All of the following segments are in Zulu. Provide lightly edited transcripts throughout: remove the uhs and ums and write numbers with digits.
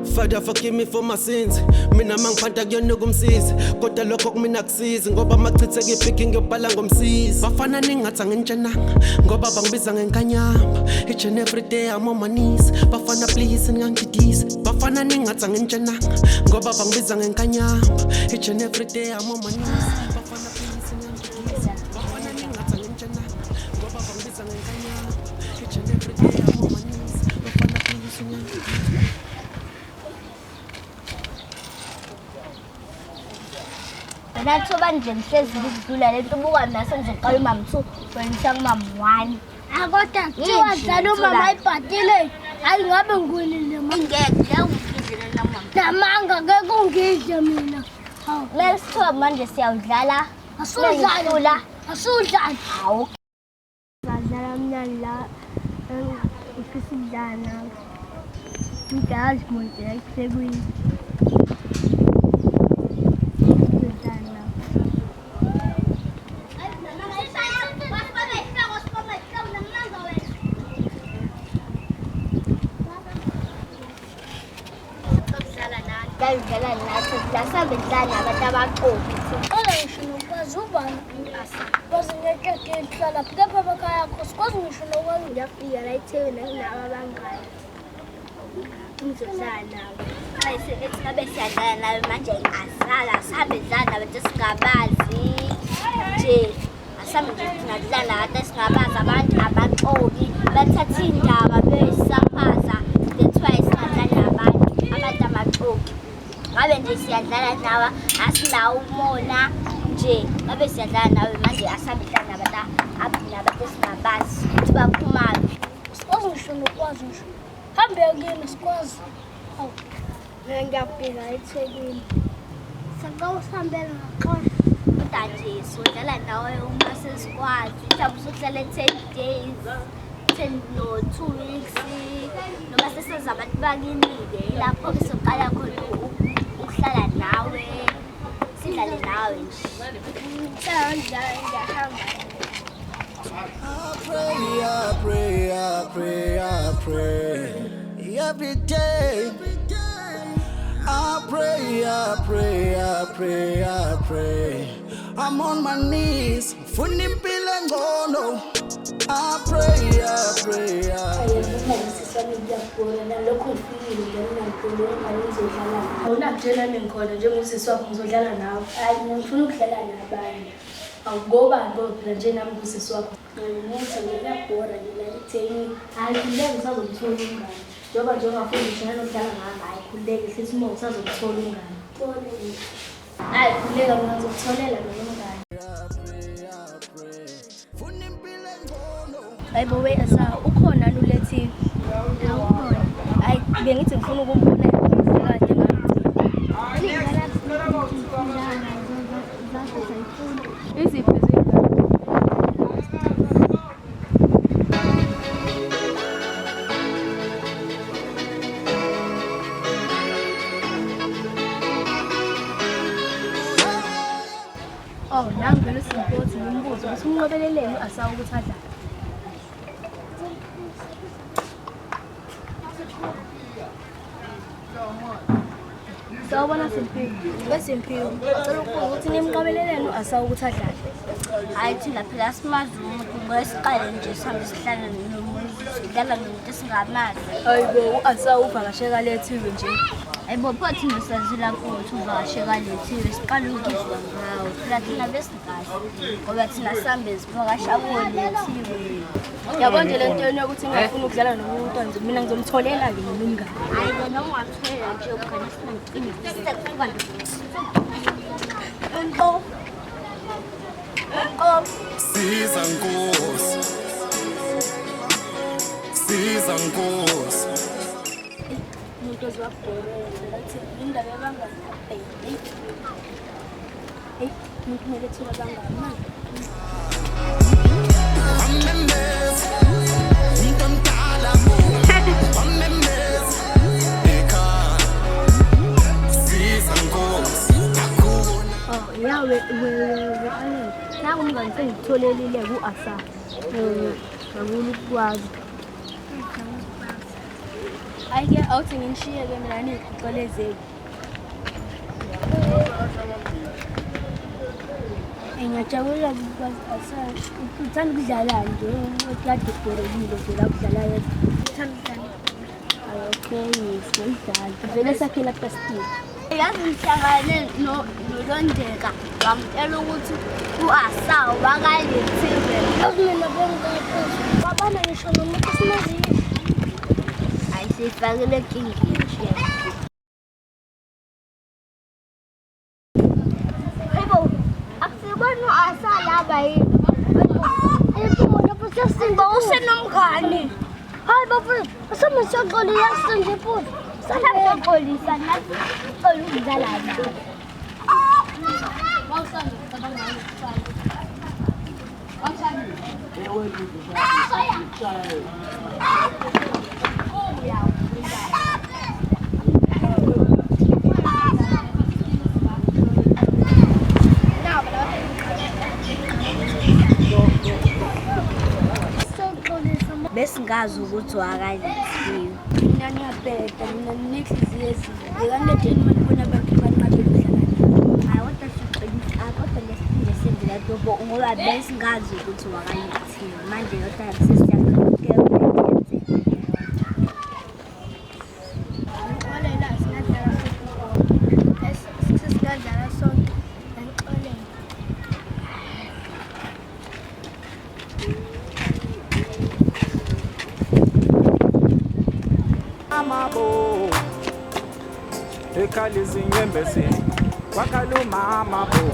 Father, forgive me for my sins. Mina mangiphanta kuyona ukumsiza. Kodwa lokho kumina kusiza ngoba machithe ngipicking yobhala ngomsizi. Bafana ningathi angitshenanga ngoba bangibiza ngenkanyamba. Each and every day I'm on my knees. Bafana please ngangidisa. Bafana ningathi angitshenanga ngoba bangibiza ngenkanyamba. Each and every day I'm on my knees. Bafana please ngangidisa. Bafana ningathi angitshenanga ngoba bangibiza ngenkanyamba. Each and every day I'm on my knees. Bafana please ngangidisa. Natho bandle mhlezi ngidlula lento buka mina sengizoqala umama2 wena kumama1 akodwa kuthiwa dlala umama ayibhadile hayi ngabe ngiwinile ngeke ungidlele namanga ngeke ungidle mina lesithoba manje siyawudlala asudlala hawu badlala mnandi la ifisidlana ngiyazi monke eThekwini Dala nathi lasabedlala abantu abaqobi. Ngisho nokwazi ubani kwazi ngeke ngihlala lapha ekhaya yakho sikwazi ngisho nokwazi ngiyafika la eThekwini nalabo abangani. Ngizodlala nawe. Ayise ethi ngabe siyadlala nawe manje ngasala sabe dlala nabantu singabazi. Nje asabe nje singadlala nabantu singabazi abantu abaqobi bathatha indaba beyisapaza. That's why singadlala nabantu abaqobi. Ngabe nje siyadlala nawe asinawo umona nje ngabe siyadlala nawe manje asabidlala nabantu singabazi ukuthi baphumaphi sikwazi ngisho nokwazi ngisho hambe ngene sikwazi hawu ngiyafika eThekwini sakawusambela ngaxoxa kodwa nje sodlala nawe uma sesikwazi mhlawumbe sokuhlala 10 days 10 no 2 weeks noma sesenza abantu bakinike lapho soqala khona ukuhlala nawe sidlale nawe nje I pray every day. I pray. I'm on my knees, funi pila ngono. I pray. Awunakutshela ngikhona njengosisi wakho ngizodlala nawe. Hayi ngifuna ukudlala nabanye. Awugoba phela nje nami ngusisi wakho. Ngithi ngiyabhora nje la eThekwini. Hayi ngeke ngisazokuthola umngane. Njoba nje ungafuni ukudlala nodlala ngami hayi khuleke sithi uma usazokuthola umngane. Hayi khuleka mina ngizokutholela lo mngane. Hayibo wesa ukhona nulethi hayi bengithi ngifuna ukumbona kade iziphi oh nangu lesimpothi ngimbuzo ukuthi unqobeleleni asawu ukuthi adlala sawubona Simphiwe ngicela ukuthi nimqabeleleni asawu ukuthi adlale hayi thina phela simazi umuntu ngesiqale nje sihambe sihlala nomuntu sidlala nomuntu singamazi hayibo asawu uvakasheka leThekwini nje hayibo phothi nosazila ukuthi uvakasheka leThekwini siqala ukuzwa ngawo phela thina besingazi ngoba thina sihambe sivakasha kuleThekwini yabo nje lento yokuthi ngifuna ukudlala nomuntu nje mina ngizomtholela ke nomngane hayibo noma ungatholela nje ukhona sinangicini Siza Nkosi umuntu ozwabhorela athi indaba yabangani umuntu kumele thiwa bangani yawe nawe umngane sengitholelile ku-asa ngakula ukwazi Ayike awuthi nginishiye-ke mina niy'qolezeli. Ngiyajabula because uthanda ukudlala nje kade ubhorekile nje la kudlala yedwa. Okay, ngiyidlala. Vele sakhela plastic. Yazi ngihlangane noLondeka ngamtshela ukuthi u-Asawu bakalethile. Yazi mina bengingaphuzi. Babana ngisho nomuntu simaziyo. Hayi siyifakile enkingeni nje. Hayibo, akusibona u-Asawu laba yini? Hayibo, lapho sesimba usenomngani. Hayi bafowethu, asamasiyaxolisa nje futhi. Saxolisa nathi sicela ukudlala nawe. Besingazi ukuthi wakalethiwe. Mina ngiyabheda, mina nginenhliziyo ezimbi. Ngikanetheni uma ngibona abantu abanqabile ukudlala. Hayi kodwa siqinisa, kodwa lesiphinde senze le nto ngoba besingazi ukuthi wakalethiwe. Manje kodwa sesiyaqhubeka ngixolela singadlala football. Sesingadlala sonke. Ngixolela. Amabo ekhali zinyembezi wakaluma amabo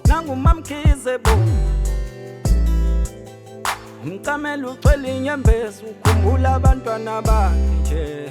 nangu mamkhize bo mcamela ucwela inyembezi ukhumbula abantwana bakhe nje